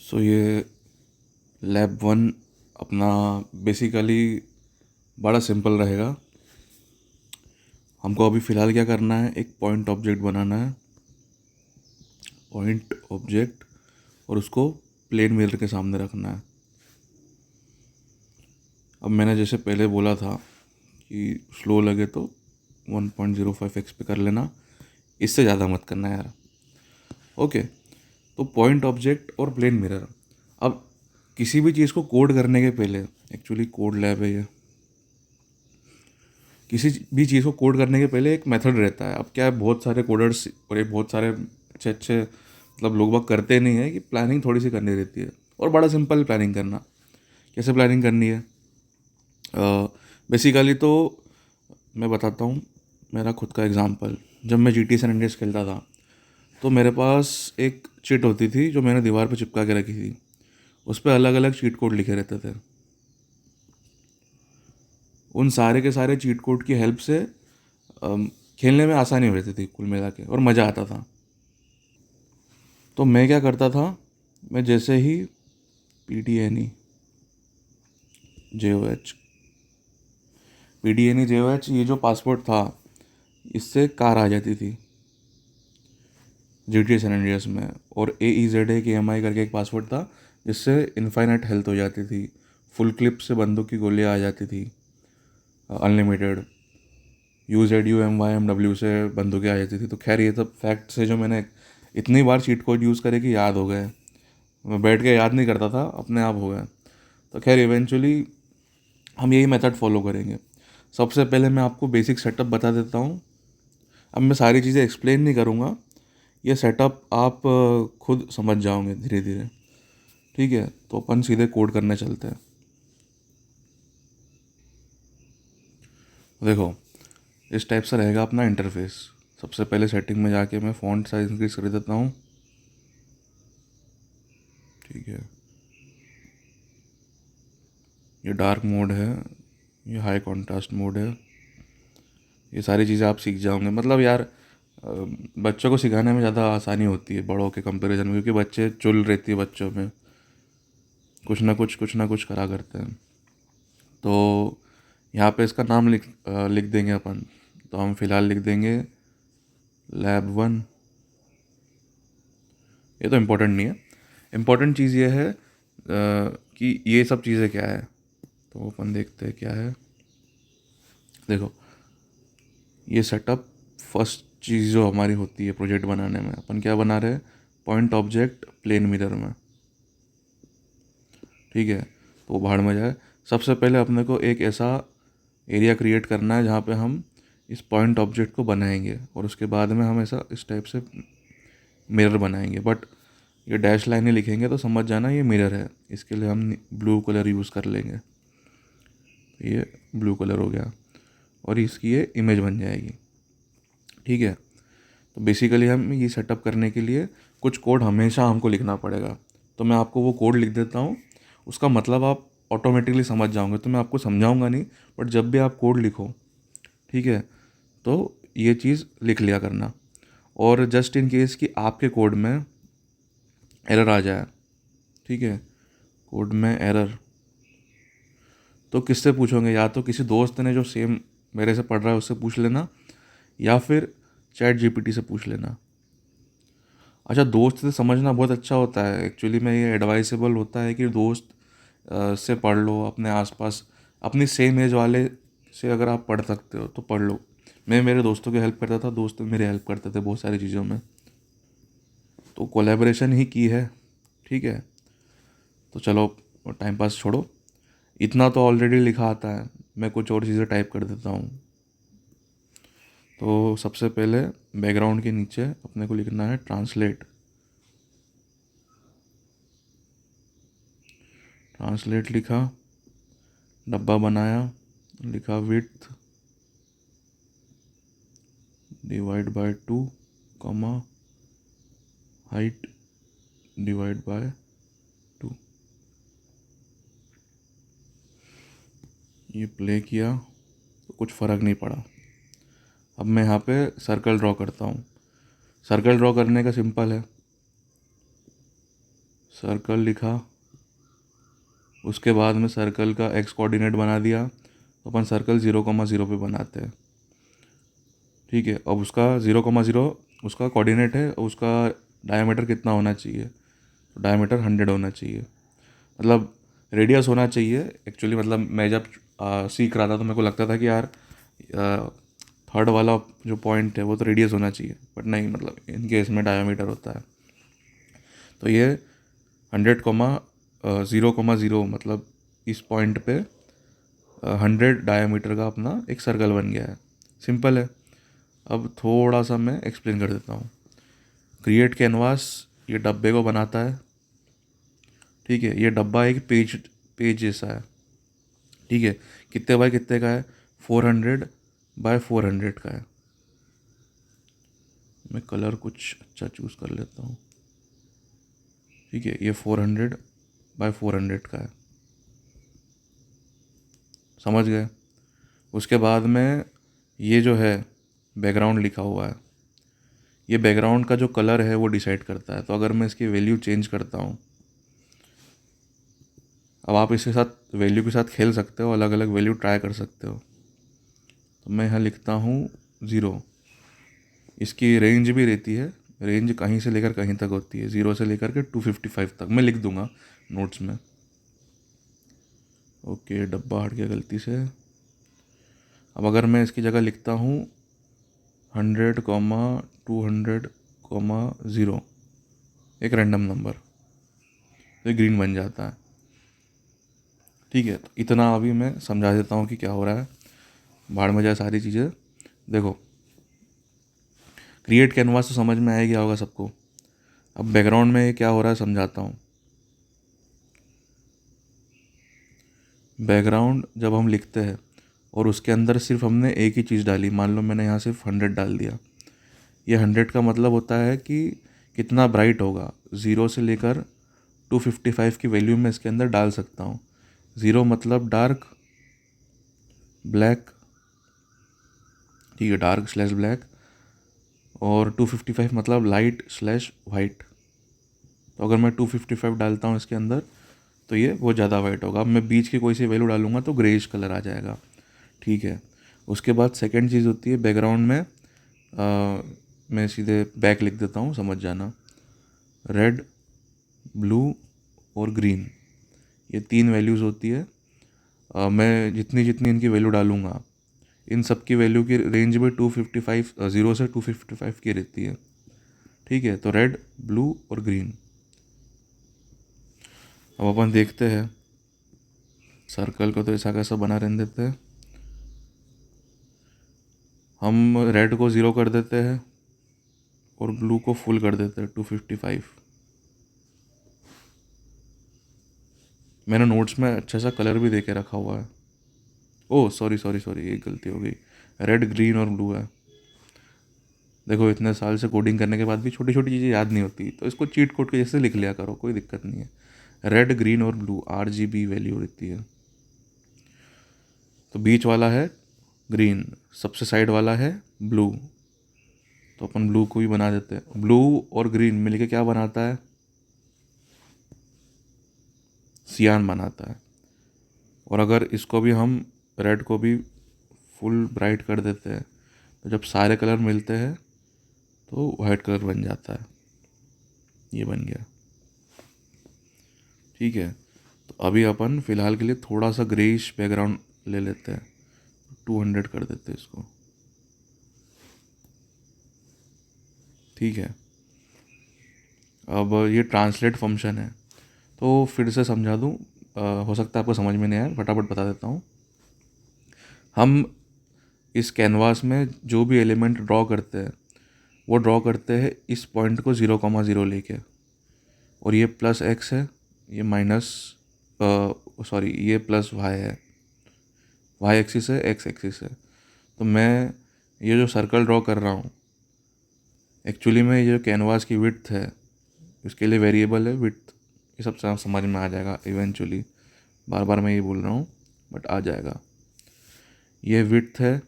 सो ये lab one अपना basically बड़ा सिंपल रहेगा। हमको अभी फ़िलहाल क्या करना है, एक पॉइंट ऑब्जेक्ट बनाना है, पॉइंट ऑब्जेक्ट, और उसको प्लेन मिरर के सामने रखना है। अब मैंने जैसे पहले बोला था कि स्लो लगे तो 1.05x पे कर लेना, इससे ज़्यादा मत करना यार। ओके, तो पॉइंट ऑब्जेक्ट और प्लेन मिरर। अब किसी भी चीज़ को कोड करने के पहले, एक्चुअली कोड लैब है ये, किसी भी चीज़ को कोड करने के पहले एक मेथड रहता है। अब क्या है, बहुत सारे कोडर्स और ये बहुत सारे अच्छे अच्छे मतलब लोग बाग करते नहीं है कि प्लानिंग थोड़ी सी करनी रहती है, और बड़ा सिंपल प्लानिंग करना। कैसे प्लानिंग करनी है? बेसिकली तो मैं बताता हूँ मेरा खुद का एग्जांपल। जब मैं GTA सैन एंड्रियास खेलता था तो मेरे पास एक चिट होती थी जो मैंने दीवार पर चिपका के रखी थी। उस पर अलग अलग चीट कोड लिखे रहते थे। उन सारे के सारे चीट कोड की हेल्प से खेलने में आसानी हो रहती थी कुल मिला के, और मज़ा आता था। तो मैं क्या करता था, मैं जैसे ही PDNE JOH PDNE JOH ये जो पासवर्ड था, इससे कार आ जाती थी GTA सैन एंड्रियास में। और AEZAKMI करके एक पासवर्ड था जिससे इनफाइनाइट हेल्थ हो जाती थी, फुल क्लिप से बंदूक की गोलियाँ आ जाती थी, अनलिमिटेड। UZUMYMW से बंदूकें आ जाती थी। तो खैर ये सब फैक्ट से जो मैंने इतनी बार चीट कोड यूज़ करे कि याद हो गए। मैं बैठ के याद नहीं करता था, अपने आप हो गया। तो खैर इवेंचुअली हम यही मेथड फॉलो करेंगे। सबसे पहले मैं आपको बेसिक सेटअप बता देता हूँ। अब मैं सारी चीज़ें एक्सप्लेन नहीं करूँगा, ये सेटअप आप खुद समझ जाओगे धीरे धीरे। ठीक है, तो अपन सीधे कोड करने चलते हैं। देखो, इस टाइप से रहेगा अपना इंटरफेस। सबसे पहले सेटिंग में जाके मैं फ़ॉन्ट साइज इंक्रीज कर देता हूँ। ठीक है, ये डार्क मोड है, ये हाई कॉन्ट्रास्ट मोड है। ये सारी चीज़ें आप सीख जाओगे। मतलब यार, बच्चों को सिखाने में ज़्यादा आसानी होती है बड़ों के कंपैरिजन में, क्योंकि बच्चे चुल रहती है बच्चों में, कुछ ना कुछ करा करते हैं। तो यहाँ पे इसका नाम लिख देंगे अपन। तो हम फिलहाल लिख देंगे लैब वन। ये तो इम्पोर्टेंट नहीं है। इम्पोर्टेंट चीज़ ये है कि ये सब चीज़ें क्या है। तो अपन देखते हैं क्या है। देखो, ये सेटअप फर्स्ट चीज़ जो हमारी होती है प्रोजेक्ट बनाने में, अपन क्या बना रहे हैं, पॉइंट ऑब्जेक्ट प्लेन मिरर में। ठीक है, तो वो भाड़ में जाए। सबसे पहले अपने को एक ऐसा एरिया क्रिएट करना है जहाँ पे हम इस पॉइंट ऑब्जेक्ट को बनाएंगे, और उसके बाद में हम ऐसा इस टाइप से मिरर बनाएंगे। बट ये डैश लाइनें लिखेंगे तो समझ जाना ये मिरर है। इसके लिए हम ब्लू कलर यूज़ कर लेंगे। ये ब्लू कलर हो गया, और इसकी ये इमेज बन जाएगी। ठीक है, तो बेसिकली हम ये सेटअप करने के लिए कुछ कोड हमेशा हमको लिखना पड़ेगा। तो मैं आपको वो कोड लिख देता हूँ, उसका मतलब आप ऑटोमेटिकली समझ जाओगे। तो मैं आपको समझाऊंगा नहीं, बट जब भी आप कोड लिखो, ठीक है, तो ये चीज़ लिख लिया करना। और जस्ट इन केस कि आपके कोड में एरर आ जाए, ठीक है, कोड में एरर, तो किससे पूछोगे? या तो किसी दोस्त ने जो सेम मेरे से पढ़ रहा है उससे पूछ लेना, या फिर ChatGPT से पूछ लेना। अच्छा, दोस्त से समझना बहुत अच्छा होता है एक्चुअली में। ये एडवाइसेबल होता है कि दोस्त से पढ़ लो, अपने आसपास अपनी सेम एज वाले से अगर आप पढ़ सकते हो तो पढ़ लो। मैं मेरे दोस्तों की हेल्प करता था, दोस्त मेरी हेल्प करते थे बहुत सारी चीज़ों में। तो कोलैबोरेशन ही की है। ठीक है, तो चलो टाइम पास छोड़ो, इतना तो ऑलरेडी लिखा आता है। मैं कुछ और चीज़ें टाइप कर देता हूँ। तो सबसे पहले बैकग्राउंड के नीचे अपने को लिखना है ट्रांसलेट। ट्रांसलेट लिखा, डब्बा बनाया, लिखा width divide by 2, comma height divide by 2। ये प्ले किया तो कुछ फ़र्क नहीं पड़ा। अब मैं यहाँ पे सर्कल ड्रॉ करता हूँ। सर्कल ड्रॉ करने का सिंपल है, सर्कल लिखा, उसके बाद में सर्कल का एक्स कोऑर्डिनेट बना दिया। तो अपन सर्कल 0,0 पे बनाते हैं। ठीक है, अब उसका 0,0 उसका कोऑर्डिनेट है, उसका डायमीटर कितना होना चाहिए? तो डायमीटर 100 होना चाहिए, मतलब रेडियस होना चाहिए। एक्चुअली मतलब मैं जब सीख रहा था तो मेरे को लगता था कि यार थर्ड वाला जो पॉइंट है वो तो रेडियस होना चाहिए, बट नहीं, मतलब इनके इसमें डायमीटर होता है। तो ये 100,0,0 मतलब इस पॉइंट पे 100 डायमीटर का अपना एक सर्कल बन गया है। सिंपल है। अब थोड़ा सा मैं एक्सप्लेन कर देता हूँ। क्रिएट कैनवास ये डब्बे को बनाता है। ठीक है, ये डब्बा एक पेज पेज जैसा है। ठीक है, कितने बाय कितने का है? 400 बाय 400 का है। मैं कलर कुछ अच्छा चूज़ कर लेता हूँ। ठीक है, ये 400 बाय 400 का है। समझ गए? उसके बाद में ये जो है बैकग्राउंड लिखा हुआ है, ये बैकग्राउंड का जो कलर है वो डिसाइड करता है। तो अगर मैं इसकी वैल्यू चेंज करता हूँ, अब आप इसके साथ वैल्यू के साथ खेल सकते हो, अलग अलग वैल्यू ट्राई कर सकते हो। तो मैं यहाँ लिखता हूँ 0। इसकी रेंज भी रहती है, रेंज कहीं से लेकर कहीं तक होती है, 0 से लेकर के 255 तक मैं लिख दूंगा नोट्स में। ओके, डब्बा हट गया गलती से। अब अगर मैं इसकी जगह लिखता हूँ 100,200,0, एक रैंडम नंबर, तो ग्रीन बन जाता है। ठीक है, तो इतना अभी मैं समझा देता हूँ कि क्या हो रहा है। भाड़ में जाए सारी चीज़ें। देखो, क्रिएट कैनवास तो समझ में आ गया होगा सबको। अब बैकग्राउंड में क्या हो रहा है समझाता हूँ। बैकग्राउंड जब हम लिखते हैं और उसके अंदर सिर्फ हमने एक ही चीज़ डाली, मान लो मैंने यहाँ सिर्फ 100 डाल दिया। ये 100 का मतलब होता है कि कितना ब्राइट होगा। 0 से लेकर 255 की वैल्यू मैं इसके अंदर डाल सकता हूँ। 0 मतलब डार्क ब्लैक, ठीक है, डार्क स्लैश ब्लैक, और 255 मतलब लाइट स्लैश वाइट। तो अगर मैं 255 डालता हूँ इसके अंदर तो ये वो ज़्यादा वाइट होगा। अब मैं बीच की कोई सी वैल्यू डालूंगा तो ग्रेइश कलर आ जाएगा। ठीक है, उसके बाद सेकंड चीज़ होती है बैकग्राउंड में, मैं सीधे बैक लिख देता हूँ, समझ जाना। रेड, ब्लू और ग्रीन, ये 3 वैल्यूज़ होती है। मैं जितनी जितनी इनकी वैल्यू डालूंगा, इन सब की वैल्यू की रेंज भी 255, 0 से 255 की रहती है। ठीक है, तो रेड, ब्लू और ग्रीन। अब अपन देखते हैं सर्कल को, तो ऐसा कैसा बना रहने देते हैं। हम रेड को 0 कर देते हैं और ब्लू को फुल कर देते हैं 255। मैंने नोट्स में अच्छा सा कलर भी दे के रखा हुआ है। ओह सॉरी सॉरी सॉरी, एक गलती हो गई। रेड, ग्रीन और ब्लू है। देखो, इतने साल से कोडिंग करने के बाद भी छोटी छोटी चीज़ें याद नहीं होती, तो इसको चीट कोड के जैसे लिख लिया करो, कोई दिक्कत नहीं है। रेड, ग्रीन और ब्लू RGB वैल्यू रहती है। तो बीच वाला है ग्रीन, सबसे साइड वाला है ब्लू, तो अपन ब्लू को भी बना देते हैं। ब्लू और ग्रीन मिलके क्या बनाता है? सियान बनाता है। और अगर इसको भी हम रेड को भी फुल ब्राइट कर देते हैं, तो जब सारे कलर मिलते हैं तो वाइट कलर बन जाता है। ये बन गया। ठीक है, तो अभी अपन फिलहाल के लिए थोड़ा सा ग्रेइश बैकग्राउंड ले लेते हैं, 200 कर देते हैं इसको। ठीक है, अब ये ट्रांसलेट फंक्शन है, तो फिर से समझा दूँ, हो सकता है आपको समझ में नहीं आया, फटाफट बता देता हूँ। हम इस कैनवास में जो भी एलिमेंट ड्रॉ करते हैं वो ड्रॉ करते हैं इस पॉइंट को 0,0 लेके। और ये +x है, ये माइनस, सॉरी, ये +y है, y एक्सिस है, x एक्सिस है। तो मैं ये जो सर्कल ड्रॉ कर रहा हूँ, एक्चुअली में ये जो कैनवास की विड्थ है, इसके लिए वेरिएबल है विड्थ। ये सब समझ में आ जाएगा इवेंचुअली, बार बार मैं ये बोल रहा हूँ बट आ जाएगा। ये विड्थ है,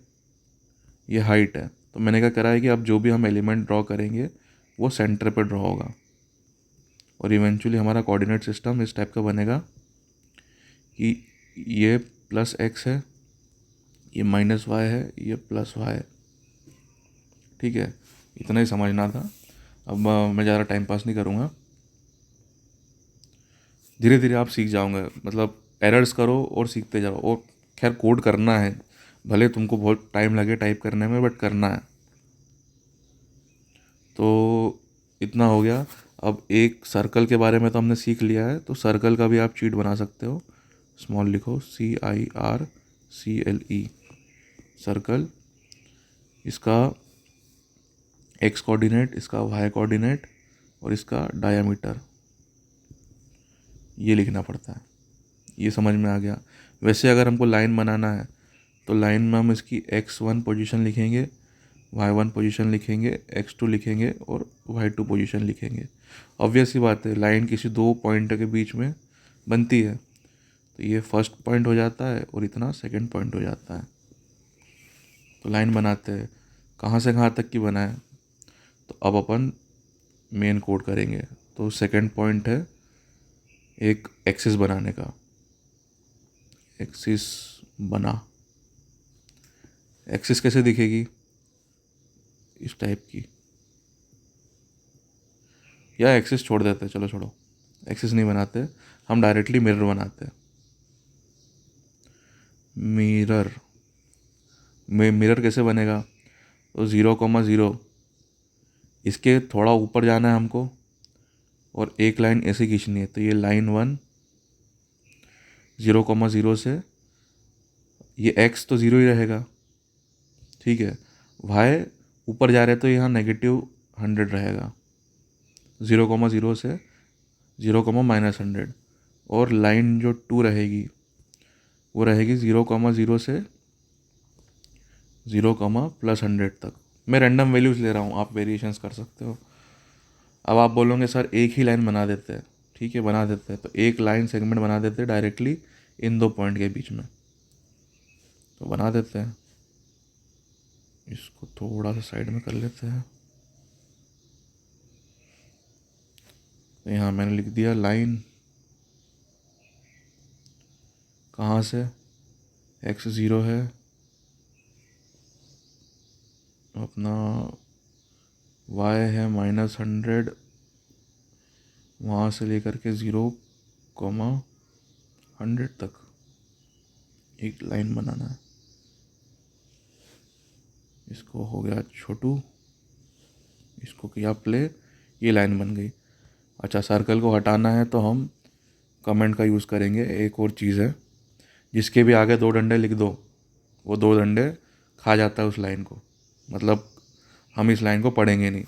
ये हाइट है। तो मैंने क्या करा है कि अब जो भी हम एलिमेंट ड्रॉ करेंगे वो सेंटर पे ड्रॉ होगा। और इवेंचुअली हमारा कोऑर्डिनेट सिस्टम इस टाइप का बनेगा कि ये प्लस एक्स है, ये माइनस वाई है, ये प्लस वाई है। ठीक है, इतना ही समझना था। अब मैं ज़्यादा टाइम पास नहीं करूँगा, धीरे धीरे आप सीख जाओगे। मतलब एरर्स करो और सीखते जाओ। और खैर कोड करना है, भले तुमको बहुत टाइम लगे टाइप करने में, बट करना है। तो इतना हो गया। अब एक सर्कल के बारे में तो हमने सीख लिया है, तो सर्कल का भी आप चीट बना सकते हो। स्मॉल लिखो, CIRCLE, सर्कल। इसका एक्स कोऑर्डिनेट, इसका वाई कोऑर्डिनेट और इसका डायामीटर, ये लिखना पड़ता है। ये समझ में आ गया। वैसे अगर हमको लाइन बनाना है तो लाइन में हम इसकी x1 पोजीशन लिखेंगे, y1 पोजीशन लिखेंगे, x2 लिखेंगे और y2 पोजीशन लिखेंगे। ऑब्वियस सी बात है, लाइन किसी दो पॉइंट के बीच में बनती है, तो ये फर्स्ट पॉइंट हो जाता है और इतना सेकंड पॉइंट हो जाता है। तो लाइन बनाते हैं, कहाँ से कहाँ तक की बनाए। तो अब अपन मेन कोड करेंगे। तो सेकंड पॉइंट है एक एक्सिस बनाने का। एक्सिस बना, एक्सिस कैसे दिखेगी, इस टाइप की। या एक्सिस छोड़ देते हैं, चलो छोड़ो, एक्सिस नहीं बनाते, हम डायरेक्टली मिरर बनाते हैं। मिरर में मिरर कैसे बनेगा, तो 0,0 इसके थोड़ा ऊपर जाना है हमको और एक लाइन ऐसे खींचनी है। तो ये लाइन 1 0,0 से, ये x तो 0 ही रहेगा, ठीक है। y ऊपर जा रहे हैं तो यहाँ -100 रहेगा, 0,0 से 0,-100। और लाइन जो 2 रहेगी वो रहेगी 0,0 से 0,+100 तक। मैं रैंडम वैल्यूज़ ले रहा हूँ, आप वेरिएशंस कर सकते हो। अब आप बोलोगे सर एक ही लाइन बना देते हैं, ठीक है बना देते हैं। तो एक लाइन सेगमेंट बना देते हैं डायरेक्टली इन दो पॉइंट के बीच में, तो बना देते हैं। इसको थोड़ा सा साइड में कर लेते हैं। तो यहाँ मैंने लिख दिया लाइन, कहाँ से, x 0 है अपना, y है -100, वहाँ से लेकर के 0,100 तक एक लाइन बनाना है। इसको हो गया छोटू, इसको किया प्ले, ये लाइन बन गई। अच्छा, सर्कल को हटाना है तो हम कमेंट का यूज़ करेंगे। एक और चीज़ है, जिसके भी आगे 2 डंडे लिख दो, वो 2 डंडे खा जाता है उस लाइन को, मतलब हम इस लाइन को पढ़ेंगे नहीं।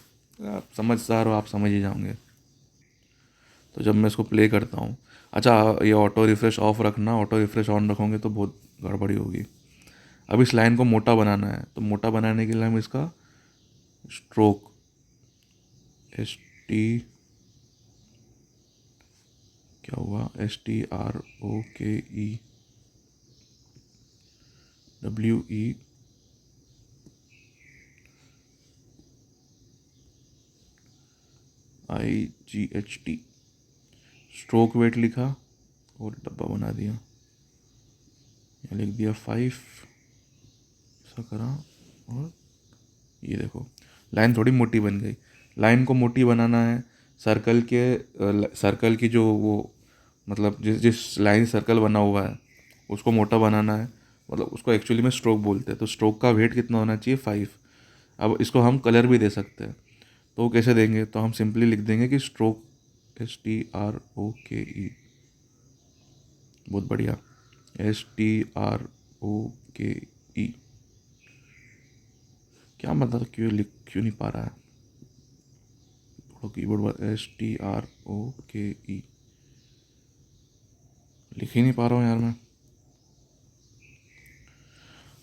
आप समझदार हो, आप समझ ही जाओगे। तो जब मैं इसको प्ले करता हूँ, अच्छा ये ऑटो रिफ्रेश ऑफ रखना, ऑटो रिफ्रेश ऑन रखोगे तो बहुत गड़बड़ी होगी। अब इस लाइन को मोटा बनाना है, तो मोटा बनाने के लिए हम इसका स्ट्रोक, ST, क्या हुआ, STROKEWEIGHT, स्ट्रोक वेट लिखा और डब्बा बना दिया, यहाँ लिख दिया 5, ऐसा करा और ये देखो लाइन थोड़ी मोटी बन गई। लाइन को मोटी बनाना है, सर्कल की जो वो, मतलब जिस जिस लाइन सर्कल बना हुआ है उसको मोटा बनाना है, मतलब उसको एक्चुअली में स्ट्रोक बोलते हैं। तो स्ट्रोक का वेट कितना होना चाहिए, 5। अब इसको हम कलर भी दे सकते हैं, तो कैसे देंगे, तो हम सिंपली लिख देंगे कि स्ट्रोक, STROKE, बहुत बढ़िया, STROKE। क्या मतलब, क्यों नहीं पा रहा है, थोड़ा कीबोर्ड पर, STROKE लिख ही नहीं पा रहा हूँ यार मैं।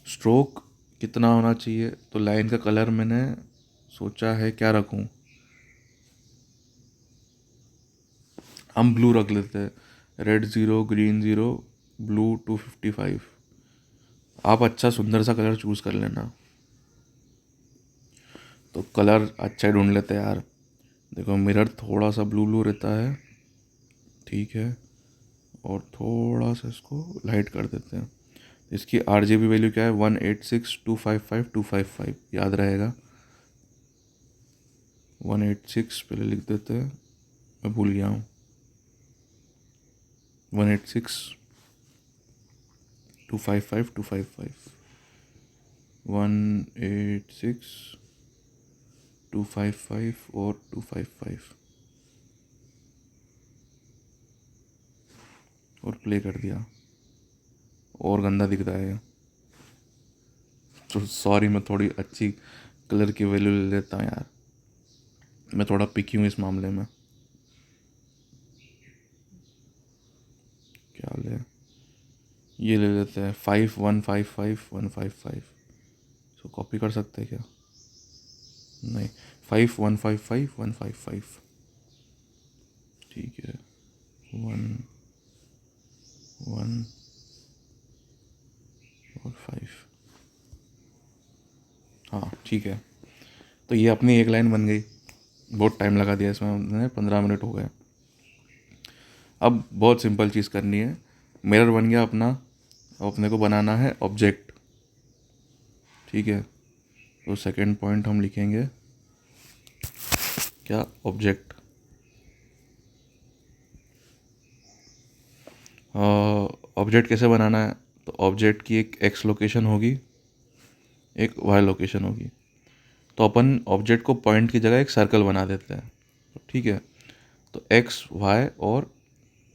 स्ट्रोक कितना होना चाहिए, तो लाइन का कलर मैंने सोचा है क्या रखूँ, हम ब्लू रख लेते हैं, रेड 0, ग्रीन 0, ब्लू 255। आप अच्छा सुंदर सा कलर चूज़ कर लेना। तो कलर अच्छा ढूंढ लेते हैं यार। देखो मिरर थोड़ा सा ब्लू ब्लू रहता है, ठीक है, और थोड़ा सा इसको लाइट कर देते हैं। इसकी RGB वैल्यू क्या है, 186255255, याद रहेगा। 186 पहले लिख देते हैं, मैं भूल गया हूँ। 186255255, 186255255 और 255, और प्ले कर दिया। और गंदा दिख रहा है तो सॉरी, मैं थोड़ी अच्छी कलर की वैल्यू ले लेता हूँ यार, मैं थोड़ा पिकी हूँ इस मामले में। क्या ले, ये ले लेते हैं 5155 155। इसको कॉपी कर सकते हैं क्या? नहीं, 5155 155, ठीक है। 1 1 और 5, हाँ ठीक है। तो ये अपनी एक लाइन बन गई। बहुत टाइम लगा दिया इसमें हमने, 15 मिनट हो गए। अब बहुत सिंपल चीज़ करनी है, मिरर बन गया अपना। अब अपने को बनाना है ऑब्जेक्ट, ठीक है। तो सेकंड पॉइंट हम लिखेंगे क्या, ऑब्जेक्ट। ऑब्जेक्ट कैसे बनाना है, तो ऑब्जेक्ट की एक एक्स लोकेशन होगी, एक वाई लोकेशन होगी। तो अपन ऑब्जेक्ट को पॉइंट की जगह एक सर्कल बना देते हैं, ठीक है। तो एक्स वाई और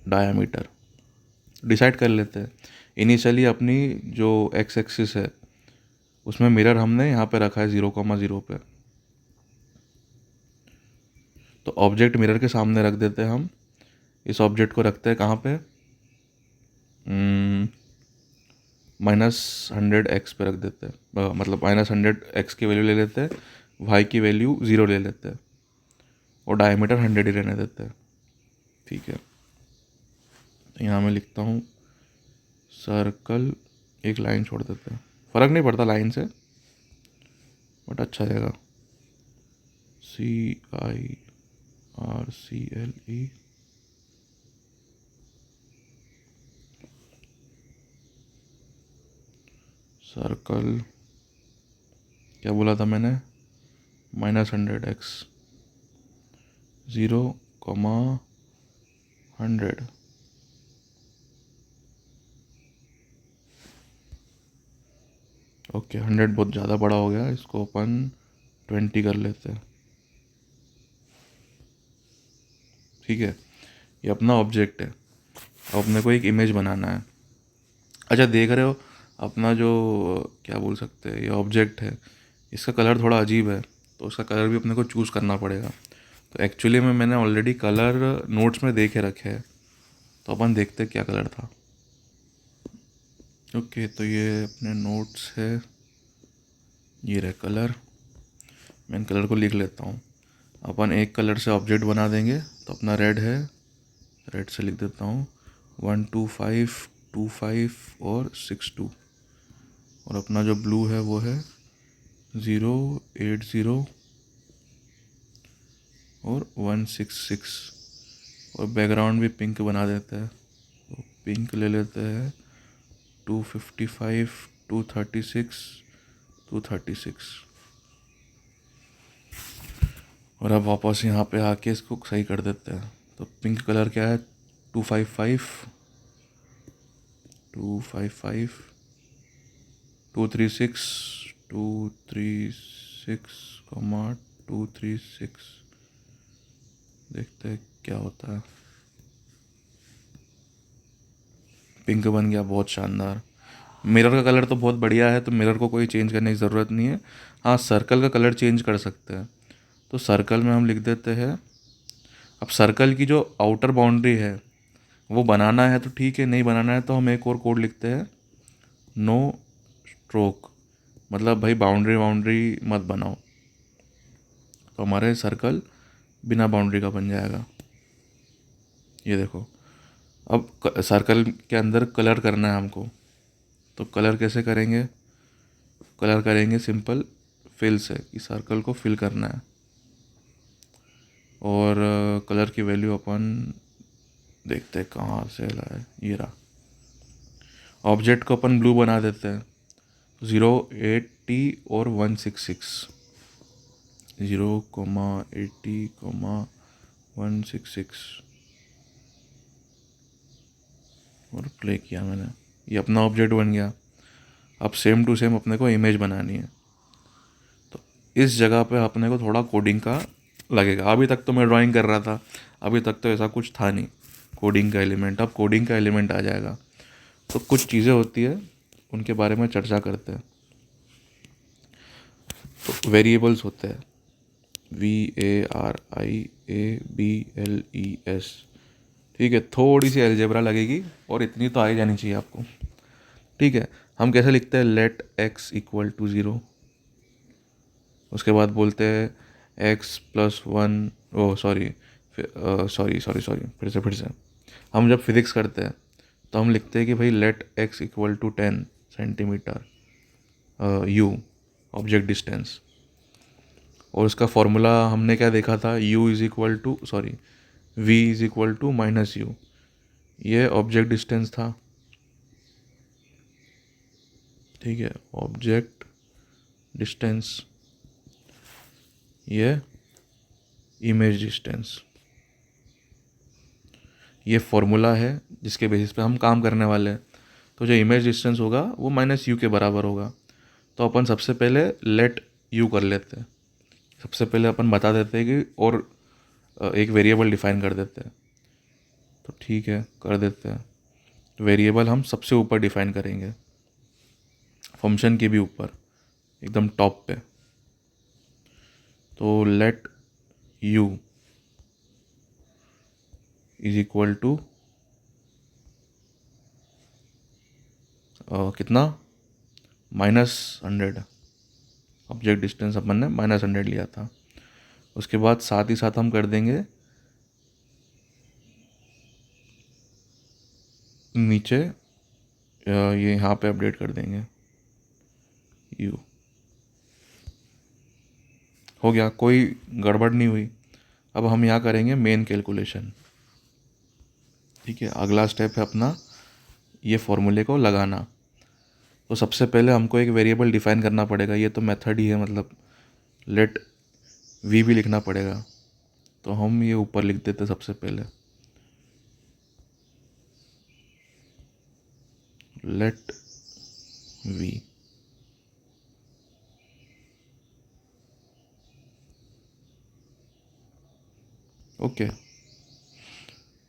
डायामीटर डिसाइड कर लेते हैं। इनिशियली अपनी जो एक्स एक्सिस है उसमें मिरर हमने यहाँ पे रखा है 0,0 पे। तो ऑब्जेक्ट मिरर के सामने रख देते हैं हम। इस ऑब्जेक्ट को रखते हैं कहाँ पे, -100x पे रख देते हैं, मतलब -100x की वैल्यू ले लेते हैं, वाई की वैल्यू 0 ले लेते हैं, और डायमीटर 100 ही रहने देते हैं, ठीक है। तो यहाँ मैं लिखता हूँ सर्कल, एक लाइन छोड़ देते हैं, फ़र्क नहीं पड़ता लाइन से, बट अच्छा रहेगा। CIRCLE, सर्कल, क्या बोला था मैंने, -100x, 0,100। ओके, 100 बहुत ज़्यादा बड़ा हो गया, इसको अपन 20 कर लेते हैं, ठीक है। ये अपना ऑब्जेक्ट है। अब अपने को एक इमेज बनाना है। अच्छा, देख रहे हो अपना जो, क्या बोल सकते हैं, ये ऑब्जेक्ट है, इसका कलर थोड़ा अजीब है, तो उसका कलर भी अपने को चूज़ करना पड़ेगा। तो एक्चुअली में मैंने ऑलरेडी कलर नोट्स में देखे रखे हैं, तो अपन देखते हैं क्या कलर था। ओके, तो ये अपने नोट्स है, ये रहे कलर। मैं इन कलर को लिख लेता हूँ। अपन एक कलर से ऑब्जेक्ट बना देंगे, तो अपना रेड है, रेड से लिख देता हूँ 12525 और 62। और अपना जो ब्लू है वो है 080 और 166। और बैकग्राउंड भी पिंक बना देते हैं, तो पिंक ले लेते हैं 255 236 236। और अब वापस यहाँ पे आके इसको सही कर देते हैं। तो पिंक कलर क्या है, 255 255 236 236, 236। देखते हैं क्या होता है। पिंक बन गया, बहुत शानदार। मिरर का कलर तो बहुत बढ़िया है, तो मिरर को कोई चेंज करने की ज़रूरत नहीं है। हाँ, सर्कल का कलर चेंज कर सकते हैं। तो सर्कल में हम लिख देते हैं, अब सर्कल की जो आउटर बाउंड्री है वो बनाना है तो ठीक है, नहीं बनाना है तो हम एक और कोड लिखते हैं, नो स्ट्रोक। मतलब भाई बाउंड्री बाउंड्री मत बनाओ, तो हमारे सर्कल बिना बाउंड्री का बन जाएगा। ये देखो, अब सर्कल के अंदर कलर करना है हमको, तो कलर कैसे करेंगे, कलर करेंगे सिंपल फिल से, कि सर्कल को फिल करना है। और कलर की वैल्यू अपन देखते हैं कहाँ से लाए, ये रहा। ऑब्जेक्ट को अपन ब्लू बना देते हैं। 080 और 166, 0,80,166 और प्ले किया मैंने, ये अपना ऑब्जेक्ट बन गया। अब सेम टू सेम अपने को इमेज बनानी है, तो इस जगह पे अपने को थोड़ा कोडिंग का लगेगा। अभी तक तो मैं ड्राइंग कर रहा था, अभी तक तो ऐसा कुछ था नहीं कोडिंग का एलिमेंट, अब कोडिंग का एलिमेंट आ जाएगा। तो कुछ चीज़ें होती है, उनके बारे में चर्चा करते हैं। तो वेरिएबल्स होते हैं, VARIABLES, ठीक है। थोड़ी सी अलजेब्रा लगेगी और इतनी तो आ ही जानी चाहिए आपको, ठीक है। हम कैसे लिखते हैं, लेट x इक्वल टू 0, उसके बाद बोलते हैं x+1, ओ सॉरी सॉरी सॉरी सॉरी फिर से हम जब फिजिक्स करते हैं तो हम लिखते हैं कि भाई let x equal to 10 centimetre u, object distance. और उसका फॉर्मूला हमने क्या देखा था, u is equal to sorry v is equal to -u, ये ऑब्जेक्ट डिस्टेंस था, ठीक है। ऑब्जेक्ट डिस्टेंस, ये इमेज डिस्टेंस, ये फॉर्मूला है जिसके बेसिस पे हम काम करने वाले हैं। तो जो इमेज डिस्टेंस होगा वो -u के बराबर होगा। तो अपन सबसे पहले लेट u कर लेते हैं, सबसे पहले अपन बता देते हैं कि और एक वेरिएबल डिफाइन कर देते हैं। तो ठीक है, कर देते हैं। तो वेरिएबल हम सबसे ऊपर डिफाइन करेंगे, फंक्शन के भी ऊपर एकदम टॉप पे। तो let u is equal to कितना, -100, ऑब्जेक्ट डिस्टेंस अपन ने -100 लिया था। उसके बाद साथ ही साथ हम कर देंगे नीचे ये यहाँ पे अपडेट कर देंगे u, हो गया, कोई गड़बड़ नहीं हुई। अब हम यहाँ करेंगे मेन कैलकुलेशन, ठीक है। अगला स्टेप है अपना ये फॉर्मूले को लगाना। तो सबसे पहले हमको एक वेरिएबल डिफाइन करना पड़ेगा, ये तो मेथड ही है, मतलब लेट v भी लिखना पड़ेगा। तो हम ये ऊपर लिख देते सबसे पहले, लेट v, ओके।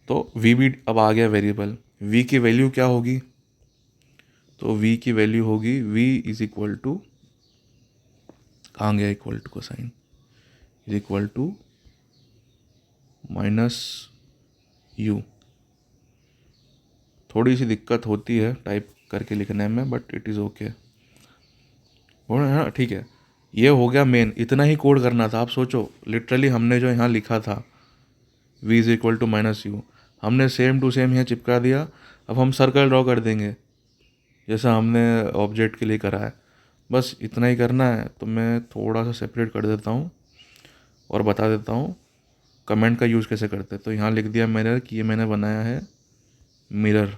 तो v भी अब आ गया वेरिएबल। v की वैल्यू क्या होगी, तो v की वैल्यू होगी v इज इक्वल टू, कहाँ गया इक्वल टू का sign, is equal to -u। थोड़ी सी दिक्कत होती है टाइप करके लिखने में, बट इट इज़ ओके, हाँ ठीक है। ये हो गया मेन, इतना ही कोड करना था। आप सोचो लिटरली हमने जो यहाँ लिखा था v is equal to -u, हमने सेम टू सेम यहाँ चिपका दिया। अब हम सर्कल ड्रॉ कर देंगे जैसा हमने ऑब्जेक्ट के लिए करा है, बस इतना ही करना है। तो मैं थोड़ा सा सेपरेट कर देता हूँ और बता देता हूँ कमेंट का यूज़ कैसे करते हैं। तो यहाँ लिख दिया मिरर कि ये मैंने बनाया है मिरर,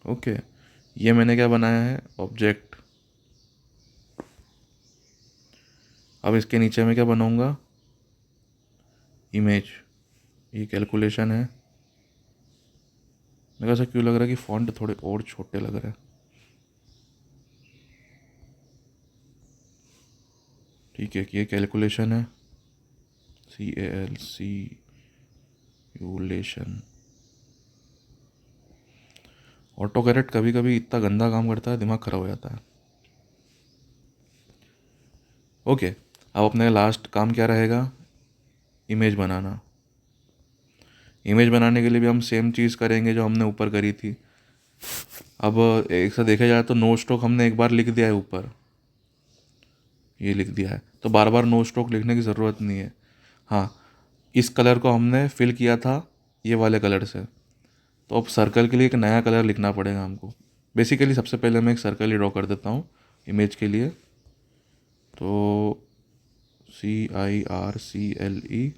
ओके। ये मैंने क्या बनाया है, ऑब्जेक्ट। अब इसके नीचे मैं क्या बनाऊंगा, इमेज। ये कैलकुलेशन है। मेरे को ऐसा क्यों लग रहा है कि फॉन्ट थोड़े और छोटे लग रहे हैं, ठीक है। कि ये कैलकुलेशन है, CALCULation। ऑटो करेक्ट कभी कभी इतना गंदा काम करता है, दिमाग खराब हो जाता है। ओके, अब अपने लास्ट काम क्या रहेगा, इमेज बनाना। इमेज बनाने के लिए भी हम सेम चीज़ करेंगे जो हमने ऊपर करी थी। अब एक से देखा जाए तो नो स्ट्रोक हमने एक बार लिख दिया है ऊपर, ये लिख दिया है, तो बार बार नो स्ट्रोक लिखने की ज़रूरत नहीं है। हाँ, इस कलर को हमने फिल किया था ये वाले कलर से, तो अब सर्कल के लिए एक नया कलर लिखना पड़ेगा हमको। बेसिकली सबसे पहले मैं एक सर्कल ही ड्रॉ कर देता हूँ इमेज के लिए। तो CIRCLE,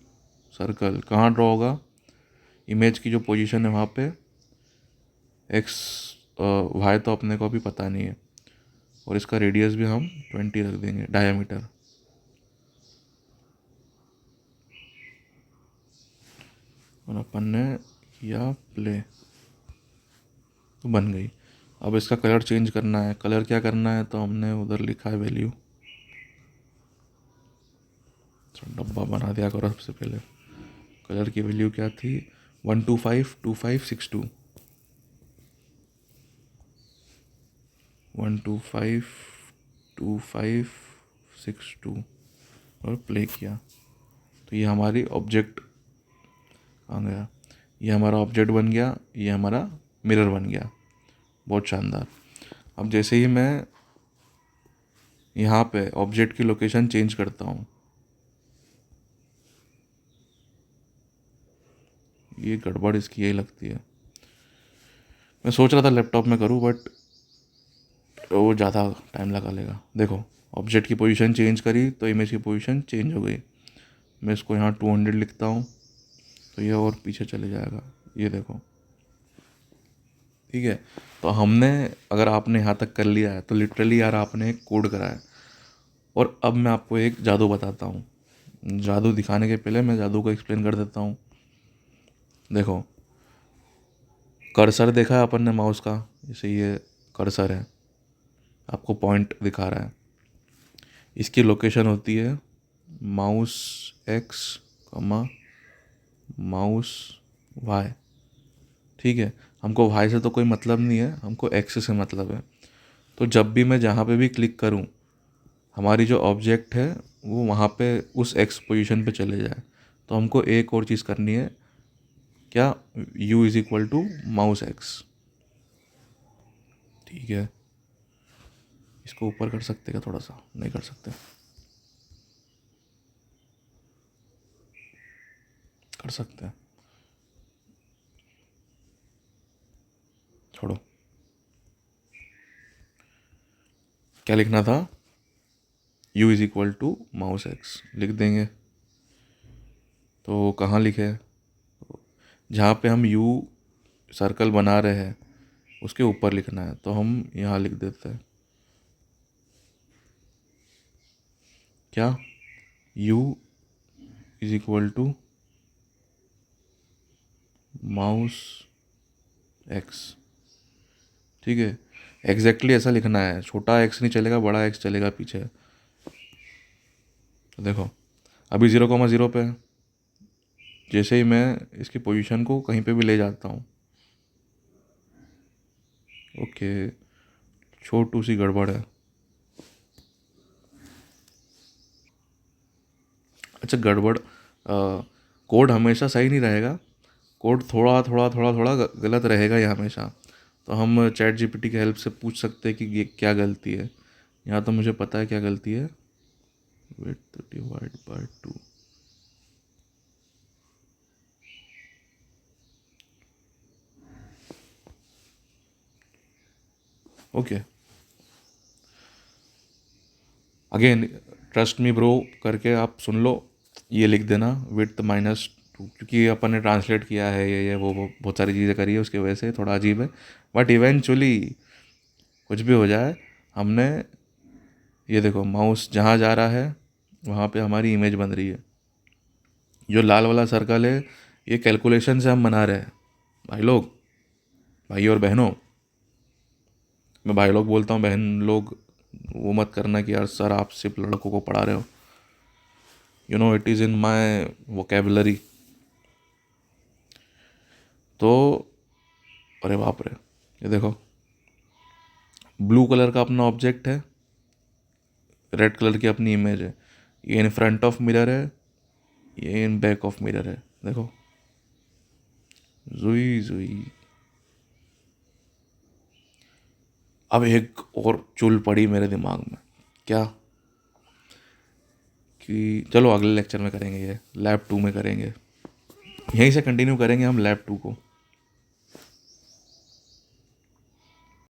सर्कल कहाँ ड्रॉ होगा, इमेज की जो पोजीशन है वहाँ पे, एक्स वाई तो अपने को अभी पता नहीं है, और इसका रेडियस भी हम 20 रख देंगे, डायामीटर। और अपन ने किया प्ले, तो बन गई। अब इसका कलर चेंज करना है, कलर क्या करना है, तो हमने उधर लिखा है वैल्यू, डब्बा बना दिया करो सबसे पहले। कलर की वैल्यू क्या थी, 1252562, 1252562 और प्ले किया, तो ये हमारी ऑब्जेक्ट आ गया, ये हमारा ऑब्जेक्ट बन गया, ये हमारा मिरर बन गया। बहुत शानदार। अब जैसे ही मैं यहाँ पे ऑब्जेक्ट की लोकेशन चेंज करता हूँ, ये गड़बड़ इसकी यही लगती है। मैं सोच रहा था लैपटॉप में करूँ, बट वो ज़्यादा टाइम लगा लेगा। देखो, ऑब्जेक्ट की पोजीशन चेंज करी तो इमेज की पोजीशन चेंज हो गई। मैं इसको यहाँ 200 लिखता हूँ, तो ये और पीछे चले जाएगा, ये देखो, ठीक है। तो हमने, अगर आपने यहाँ तक कर लिया है तो लिटरली यार आपने एक कोड करा है। और अब मैं आपको एक जादू बताता हूँ। जादू दिखाने के पहले मैं जादू को एक्सप्लेन कर देता हूँ। देखो, कर्सर देखा है अपन ने माउस का, जैसे ये कर्सर है, आपको पॉइंट दिखा रहा है। इसकी लोकेशन होती है माउस एक्स कमा माउस वाई, ठीक है। हमको वाई से तो कोई मतलब नहीं है, हमको एक्स से मतलब है। तो जब भी मैं जहाँ पे भी क्लिक करूँ, हमारी जो ऑब्जेक्ट है वो वहाँ पे उस एक्स पोजीशन पे चले जाए। तो हमको एक और चीज़ करनी है, क्या, u is equal to minus X, ठीक है। इसको ऊपर कर सकते क्या, थोड़ा सा, नहीं कर सकते, कर सकते हैं, छोड़ो। क्या लिखना था, u is equal to minus X लिख देंगे। तो कहाँ लिखे, जहाँ पे हम u सर्कल बना रहे हैं उसके ऊपर लिखना है, तो हम यहाँ लिख देते हैं, क्या, u is equal to minus X, ठीक है। एग्जैक्टली ऐसा लिखना है, छोटा एक्स नहीं चलेगा, बड़ा एक्स चलेगा पीछे। तो देखो, अभी 0,0 पे है। जैसे ही मैं इसकी पोजीशन को कहीं पे भी ले जाता हूँ, ओके, छोटू सी गड़बड़ है। अच्छा, गड़बड़, कोड हमेशा सही नहीं रहेगा, कोड थोड़ा थोड़ा थोड़ा थोड़ा गलत रहेगा ये हमेशा। तो हम चैट जीपीटी की हेल्प से पूछ सकते हैं कि ये क्या गलती है। यहाँ तो मुझे पता है क्या गलती है, width divide by 2, okay. Again, trust me bro करके आप सुन लो, ये लिख देना विड्थ -2, क्योंकि अपन ने ट्रांसलेट किया है, ये वो बहुत सारी चीज़ें करी है, उसकी वजह से थोड़ा अजीब है। बट इवेंचुअली कुछ भी हो जाए, हमने, ये देखो, माउस जहाँ जा रहा है वहाँ पे हमारी इमेज बन रही है। जो लाल वाला सर्कल है, ये कैलकुलेशन से हम बना रहे हैं भाई लोग, भाई और बहनों। मैं भाई लोग बोलता हूँ, बहन लोग वो मत करना कि यार सर आप सिर्फ लड़कों को पढ़ा रहे हो, you know it is in my vocabulary. तो अरे बाप रे, ये देखो, ब्लू कलर का अपना ऑब्जेक्ट है, रेड कलर की अपनी इमेज है। ये इन फ्रंट ऑफ मिरर है, ये इन बैक ऑफ मिरर है, देखो, जुई जुई। अब एक और चुल पड़ी मेरे दिमाग में, क्या, कि चलो अगले लेक्चर में करेंगे, ये लैब 2 में करेंगे, यहीं से कंटिन्यू करेंगे हम लैब 2 को।